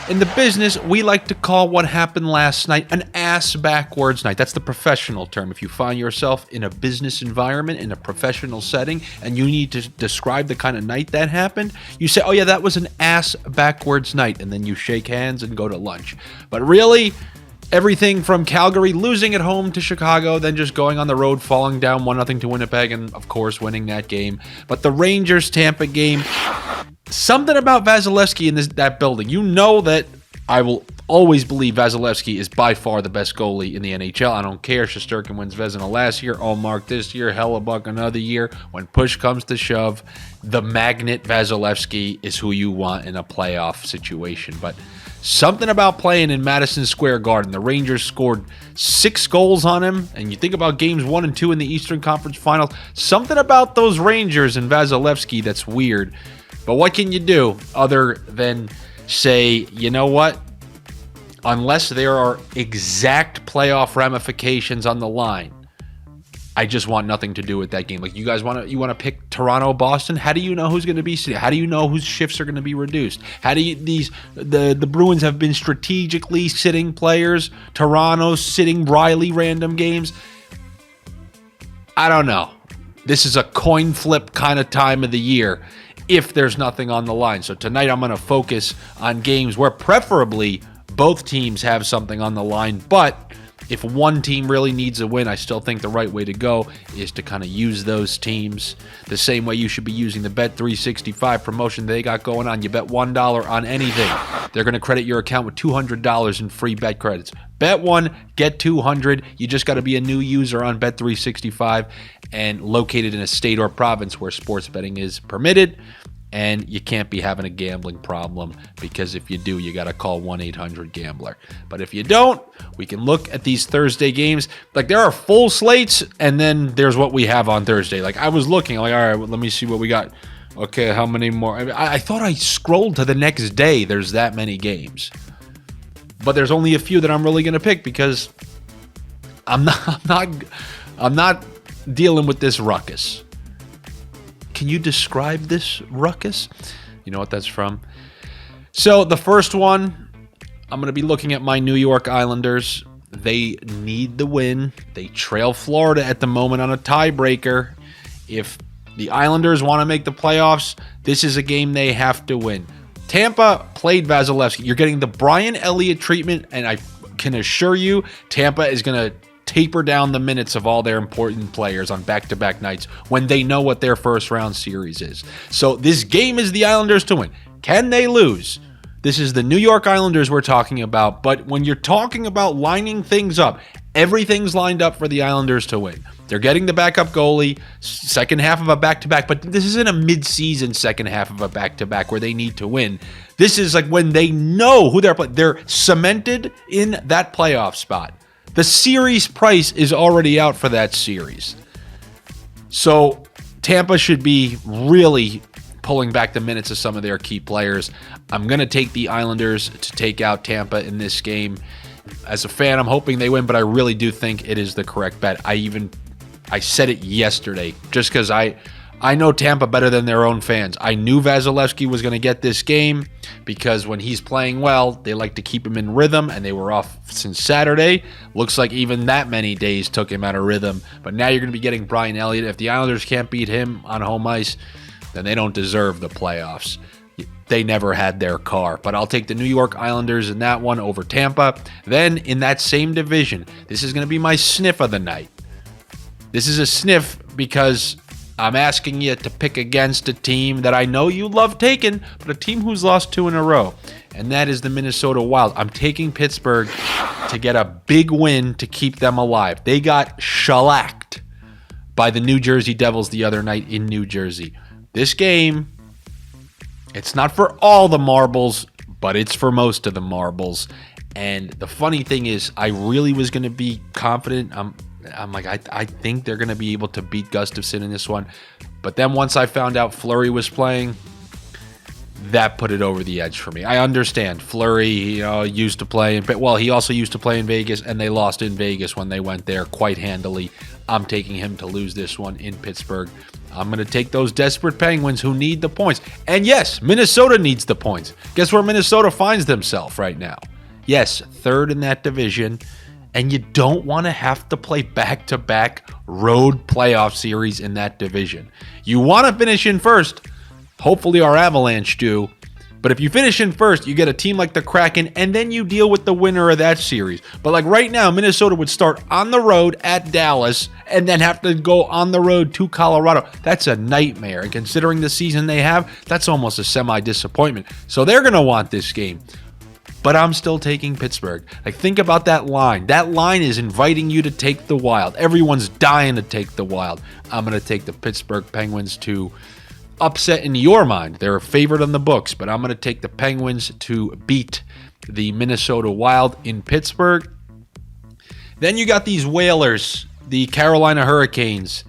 In the business, we like to call what happened last night an ass backwards night. That's the professional term. If you find yourself in a business environment, in a professional setting, and you need to describe the kind of night that happened, you say, oh yeah, that was an ass backwards night, and then you shake hands and go to lunch. But really, everything from Calgary losing at home to Chicago, then just going on the road, falling down 1-0 to Winnipeg, and of course winning that game. But the Rangers-Tampa game, something about Vasilevsky in that building. You know that I will always believe Vasilevsky is by far the best goalie in the NHL. I don't care. Shesterkin wins Vezina last year, Ullmark this year, Hellebuck another year. When push comes to shove, the magnet Vasilevsky is who you want in a playoff situation. But something about playing in Madison Square Garden. The Rangers scored 6 goals on him, and you think about games 1 and 2 in the Eastern Conference Finals. Something about those Rangers and Vasilevsky that's weird. But what can you do other than say, you know what? Unless there are exact playoff ramifications on the line, I just want nothing to do with that game. Like, you guys want to pick Toronto, Boston? How do you know who's going to be sitting? How do you know whose shifts are going to be reduced? How do you the Bruins have been strategically sitting players? Toronto's sitting Riley random games. I don't know. This is a coin flip kind of time of the year if there's nothing on the line. So tonight I'm going to focus on games where preferably both teams have something on the line, but if one team really needs a win, I still think the right way to go is to kind of use those teams the same way you should be using the Bet365 promotion they got going on. You bet $1 on anything, they're going to credit your account with $200 in free bet credits. Bet one, get 200. You just got to be a new user on Bet365 and located in a state or province where sports betting is permitted. And you can't be having a gambling problem, because if you do, you got to call 1-800-GAMBLER. But if you don't, we can look at these Thursday games. Like, there are full slates, and then there's what we have on Thursday. Like, I was looking, like, all right, well, let me see what we got. Okay, how many more? I thought I scrolled to the next day. There's that many games. But there's only a few that I'm really going to pick, because I'm not dealing with this ruckus. Can you describe this ruckus? You know what that's from? So the first one, I'm going to be looking at my New York Islanders. They need the win. They trail Florida at the moment on a tiebreaker. If the Islanders want to make the playoffs, this is a game they have to win. Tampa played Vasilevsky. You're getting the Brian Elliott treatment, and I can assure you Tampa is going to taper down the minutes of all their important players on back-to-back nights when they know what their first-round series is. So this game is the Islanders to win. Can they lose? This is the New York Islanders we're talking about, but when you're talking about lining things up, everything's lined up for the Islanders to win. They're getting the backup goalie, second half of a back-to-back, but this isn't a mid-season second half of a back-to-back where they need to win. This is like when they know who they're playing. They're cemented in that playoff spot. The series price is already out for that series. So Tampa should be really pulling back the minutes of some of their key players. I'm going to take the Islanders to take out Tampa in this game. As a fan, I'm hoping they win, but I really do think it is the correct bet. I said it yesterday just because I know Tampa better than their own fans. I knew Vasilevsky was going to get this game because when he's playing well, they like to keep him in rhythm, and they were off since Saturday. Looks like even that many days took him out of rhythm. But now you're going to be getting Brian Elliott. If the Islanders can't beat him on home ice, then they don't deserve the playoffs. They never had their car. But I'll take the New York Islanders in that one over Tampa. Then in that same division, this is going to be my sniff of the night. This is a sniff because I'm asking you to pick against a team that I know you love taking, but a team who's lost 2 in a row, and that is the Minnesota Wild. I'm taking Pittsburgh to get a big win to keep them alive. They got shellacked by the New Jersey Devils the other night in New Jersey. This game, it's not for all the marbles, but it's for most of the marbles. And the funny thing is, I really was going to be confident. I'm like, I think they're going to be able to beat Gustafsson in this one. But then once I found out Fleury was playing, that put it over the edge for me. I understand Fleury, used to play, he also used to play in Vegas, and they lost in Vegas when they went there quite handily. I'm taking him to lose this one in Pittsburgh. I'm going to take those desperate Penguins who need the points. And yes, Minnesota needs the points. Guess where Minnesota finds themselves right now? Yes, third in that division. And you don't want to have to play back-to-back road playoff series in that division. You want to finish in first. Hopefully our Avalanche do. But if you finish in first, you get a team like the Kraken, and then you deal with the winner of that series. But like right now, Minnesota would start on the road at Dallas and then have to go on the road to Colorado. That's a nightmare. And considering the season they have, that's almost a semi-disappointment. So they're going to want this game. But I'm still taking Pittsburgh. Like, think about that line. That line is inviting you to take the Wild. Everyone's dying to take the Wild. I'm going to take the Pittsburgh Penguins to upset in your mind. They're a favorite on the books, but I'm going to take the Penguins to beat the Minnesota Wild in Pittsburgh. Then you got these Whalers, the Carolina Hurricanes.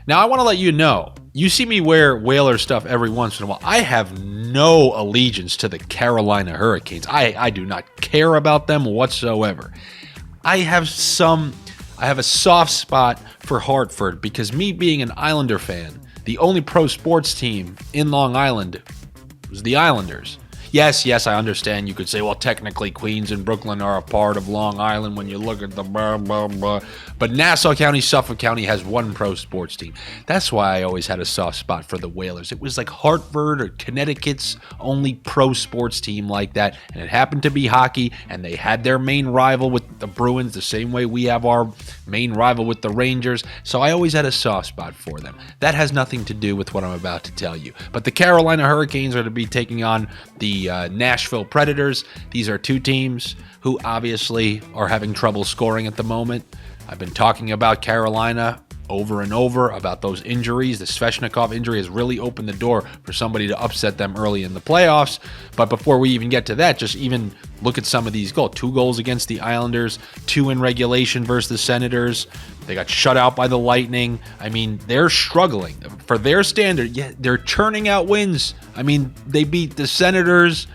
Now, I want to let you know, you see me wear Whaler stuff every once in a while. I have no allegiance to the Carolina Hurricanes. I do not care about them whatsoever. I have a soft spot for Hartford because me being an Islander fan, the only pro sports team in Long Island was the Islanders. Yes, I understand. You could say, well, technically Queens and Brooklyn are a part of Long Island when you look at the blah, blah, blah. But Nassau County, Suffolk County has one pro sports team. That's why I always had a soft spot for the Whalers. It was like Hartford or Connecticut's only pro sports team like that. And it happened to be hockey, and they had their main rival with the Bruins the same way we have our main rival with the Rangers. So I always had a soft spot for them. That has nothing to do with what I'm about to tell you. But the Carolina Hurricanes are to be taking on the Nashville Predators. These are two teams who obviously are having trouble scoring at the moment. I've been talking about Carolina over and over about those injuries. The Svechnikov injury has really opened the door for somebody to upset them early in the playoffs. But before we even get to that, just even look at some of these goals. 2 goals against the Islanders, 2 in regulation versus the Senators. They got shut out by the Lightning. I mean, they're struggling. For their standard, yeah, they're churning out wins. I mean, they beat the Senators,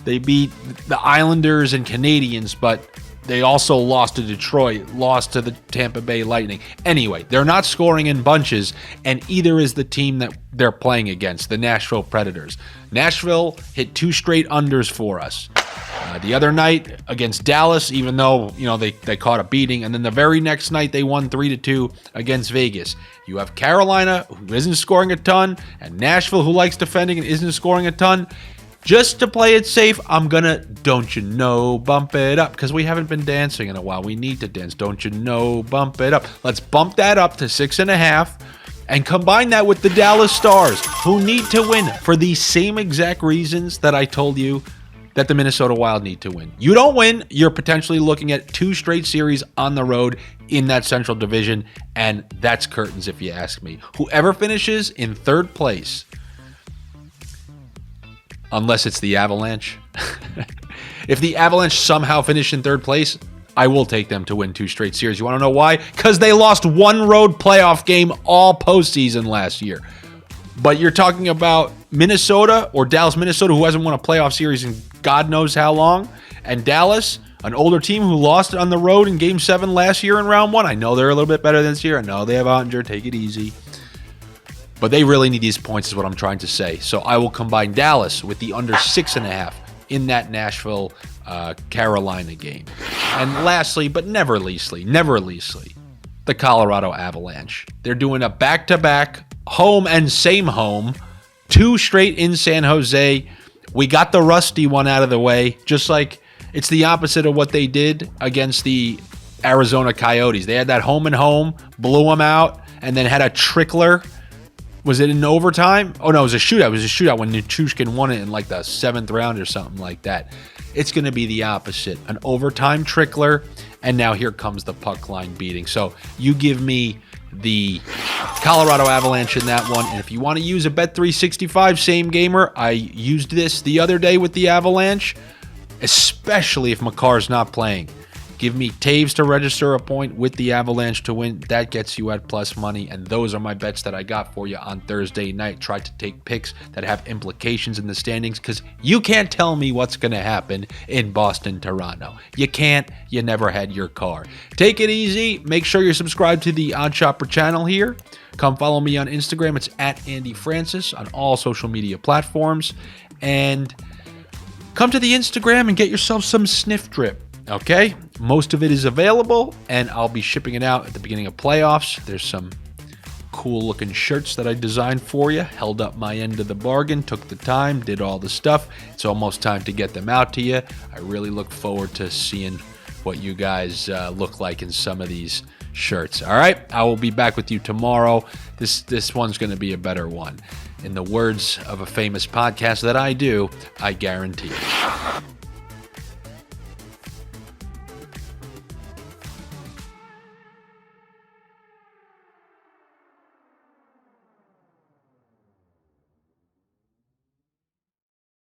they beat the Islanders and Canadians, but they also lost to Detroit, lost to the Tampa Bay Lightning. Anyway, they're not scoring in bunches, and either is the team that they're playing against, the Nashville Predators. Nashville hit 2 straight unders for us. The other night against Dallas, even though they caught a beating, and then the very next night they won 3-2 against Vegas. You have Carolina, who isn't scoring a ton, and Nashville, who likes defending and isn't scoring a ton. Just to play it safe, I'm gonna, don't you know, bump it up, because we haven't been dancing in a while. We need to dance, don't you know, bump it up. Let's bump that up to 6.5 and combine that with the Dallas Stars, who need to win for the same exact reasons that I told you that the Minnesota Wild need to win. You don't win, you're potentially looking at 2 straight series on the road in that Central Division, and that's curtains if you ask me. Whoever finishes in 3rd place, unless it's the Avalanche. If the Avalanche somehow finish in 3rd place, I will take them to win 2 straight series. You want to know why? Because they lost 1 road playoff game all postseason last year. But you're talking about Minnesota or Dallas, Minnesota, who hasn't won a playoff series in God knows how long. And Dallas, an older team who lost on the road in Game 7 last year in Round 1. I know they're a little bit better this year. I know they have Ottinger. Take it easy. But they really need these points is what I'm trying to say. So I will combine Dallas with the under 6.5 in that Nashville, Carolina game. And lastly, but never leastly, the Colorado Avalanche. They're doing a back-to-back home and same home, 2 straight in San Jose. We got the rusty one out of the way, just like it's the opposite of what they did against the Arizona Coyotes. They had that home and home, blew them out, and then had a trickler. Was it in overtime? Oh, no, it was a shootout. It was a shootout when Nichushkin won it in like the 7th round or something like that. It's going to be the opposite. An overtime trickler, and now here comes the puck line beating. So you give me the Colorado Avalanche in that one. And if you want to use a Bet365 same gamer, I used this the other day with the Avalanche, especially if Makar's not playing. Give me Taves to register a point with the Avalanche to win. That gets you at plus money. And those are my bets that I got for you on Thursday night. Try to take picks that have implications in the standings because you can't tell me what's going to happen in Boston, Toronto. You can't. You never had your car. Take it easy. Make sure you're subscribed to the OddsShopper channel here. Come follow me on Instagram. It's at Andy Francis on all social media platforms. And come to the Instagram and get yourself some sniff drip. Okay? Most of it is available, and I'll be shipping it out at the beginning of playoffs. There's some cool looking shirts that I designed for you. Held up my end of the bargain, took the time, did all the stuff. It's almost time to get them out to you. I really look forward to seeing what you guys look like in some of these shirts. All right? I will be back with you tomorrow. This one's going to be a better one. In the words of a famous podcast that I do, I guarantee it.